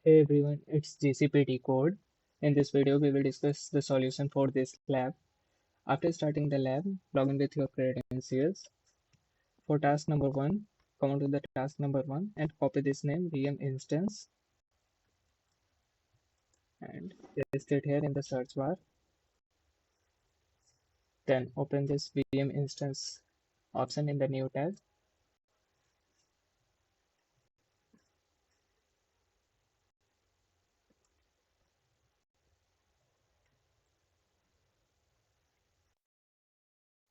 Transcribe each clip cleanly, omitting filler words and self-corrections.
Hey everyone, it's GCP Decode. In this video, we will discuss the solution for this lab. After starting the lab, log in with your credentials. For task number 1, come on to the task number 1 and copy this name VM instance and paste it here in the search bar. Then open this VM instance option in the new tab.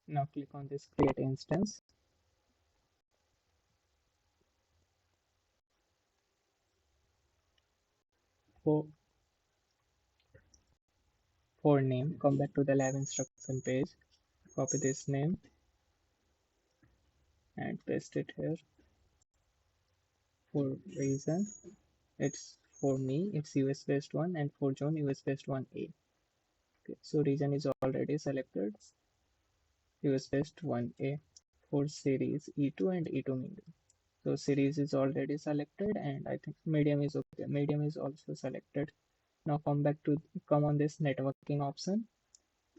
Now click on this create instance. For name, come back to the lab instruction page. Copy this name and paste it here. For reason, it's for me, it's US based one, and for John, US based one A. Okay, so region is already selected, US based one A. For series E2 and E2 medium. So series is already selected, and I think medium is okay. Medium is also selected. Now come on this networking option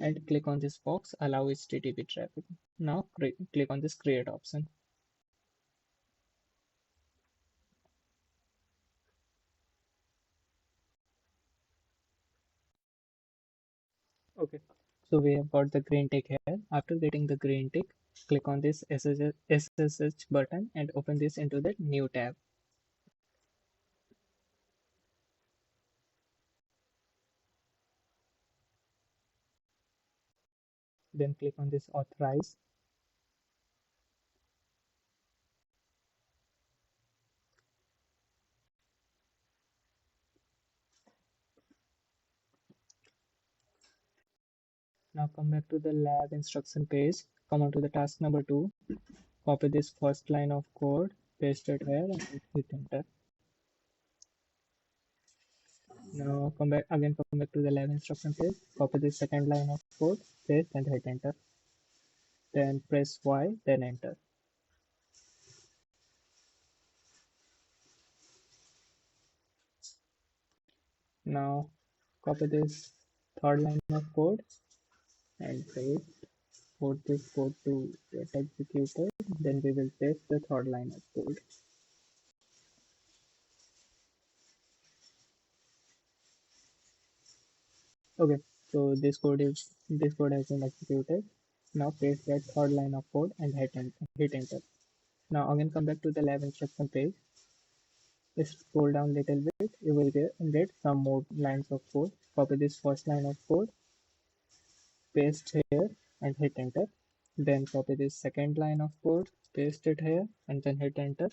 and click on this box, allow HTTP traffic. Now click on this create option. Okay, so we have got the green tick here. After getting the green tick, click on this SSH button and open this into the new tab. Then click on this authorize. Now come back to the lab instruction page. Come on to the task number 2. Copy this first line of code, paste it here and hit enter. Now come back to the lab instruction page. Copy this second line of code, paste and hit enter. Then press Y, then enter. Now copy this third line of code and wait for this code to get executed. Then we will paste the third line of code. Okay, so this code has been executed. Now paste that third line of code and hit enter. Now again come back to the lab instruction page. Scroll down little bit. You will get some more lines of code. Copy this first line of code, paste here and hit enter. Then copy this second line of code, paste it here and then hit enter.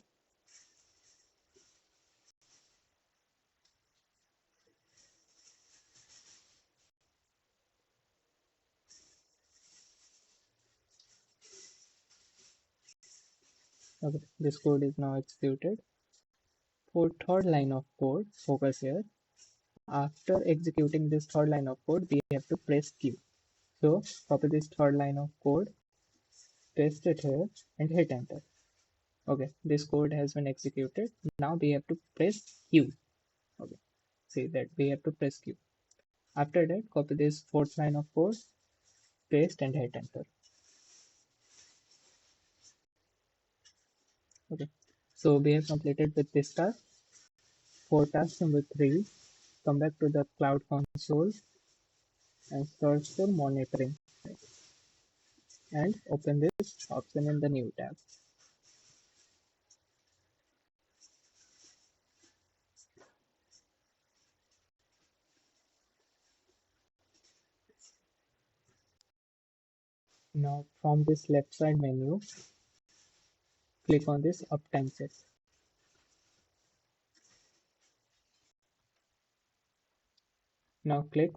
Okay, this code is now executed. For third line of code, focus here. After executing this third line of code, we have to press Q. So copy this third line of code, paste it here and hit enter. Okay, this code has been executed. Now we have to press Q. Okay, see that we have to press Q. After that, copy this fourth line of code, paste and hit enter. Okay, so we have completed with this task. For task number 3, come back to the cloud console and search for monitoring and open this option in the new tab. Now from this left side menu, click on this uptime check. Now click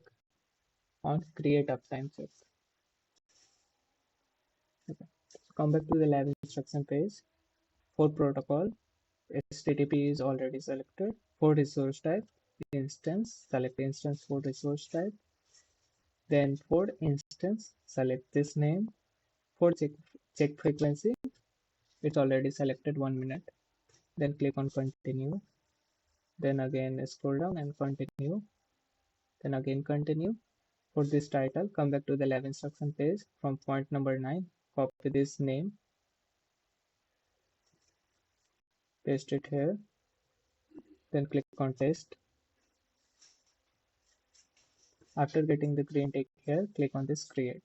on create uptime check. Okay. So come back to the lab instruction page. For protocol, HTTP is already selected. For resource type, instance, select instance for resource type. Then for instance, select this name. For check frequency, it's already selected 1 minute. Then click on continue. then again scroll down and continue, then again continue. For this title, come back to the lab instruction page from point number 9, copy this name, paste it here, then click on paste. After getting the green tick here, click on this create.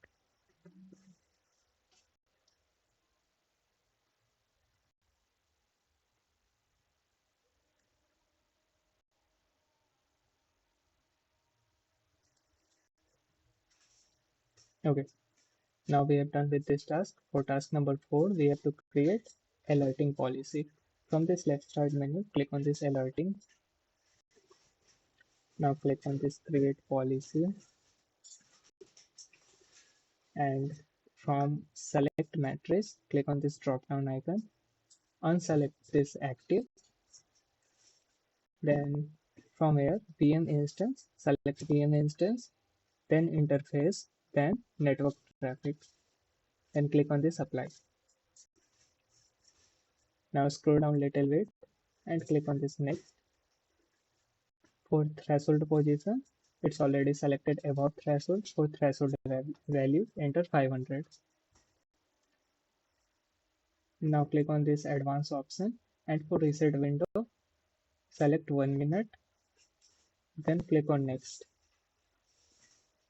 Okay, now we have done with this task. For task number 4, we have to create alerting policy. From this left side menu, click on this alerting. Now click on this create policy, and from select matrix, click on this drop down icon, unselect this active, then from here VM instance, select VM instance, then interface, then network traffic, then click on this apply. Now scroll down little bit and click on this next. For threshold position, it's already selected above threshold. For threshold value, enter 500. Now click on this advanced option, and for reset window, select 1 minute, then click on next.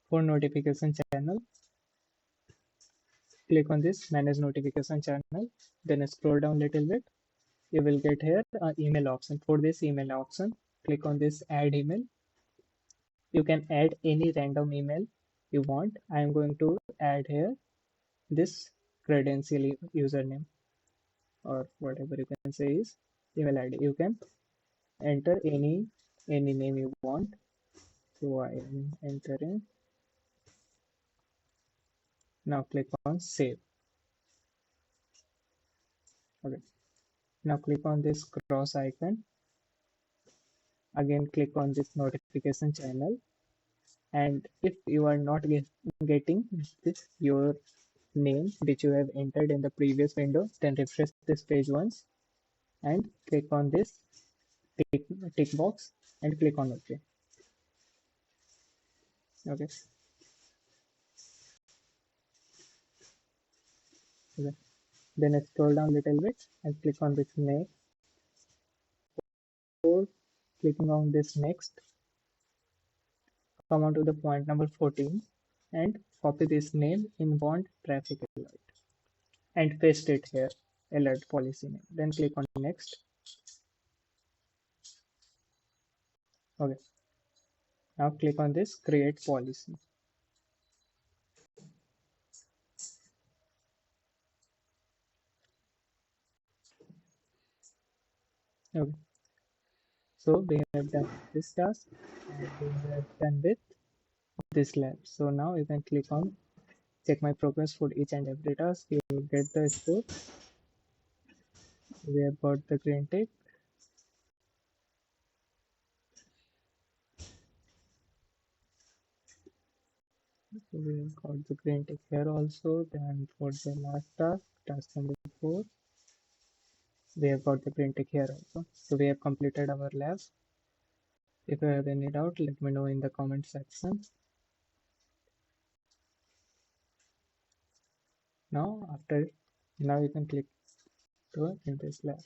For notification channel, click on this manage notification channel, then scroll down little bit. You will get here an email option. For this email option, click on this add email. You can add any random email you want. I am going to add here this credential username, or whatever you can say is email ID. You can enter any name you want. So I am entering. Now click on save. Okay. Now click on this cross icon. Again click on this notification channel, and if you are not getting this your name which you have entered in the previous window, then refresh this page once and click on this tick box and click on OK. Okay. Okay. Then scroll down a little bit and click on this next. Or clicking on this next, come on to the point number 14 and copy this name in bond traffic alert and paste it here, alert policy name. Then click on next. Okay. Now click on this create policy. Okay. So we have done this task and we have done with this lab. So now you can click on check my progress for each and every task. You will get the score. We have got the green tick. So we have got the green tick here also. Then for the last task, task number 4, we have got the green tick here also. So we have completed our lab. If you have any doubt, let me know in the comment section. Now you can click to in this lab.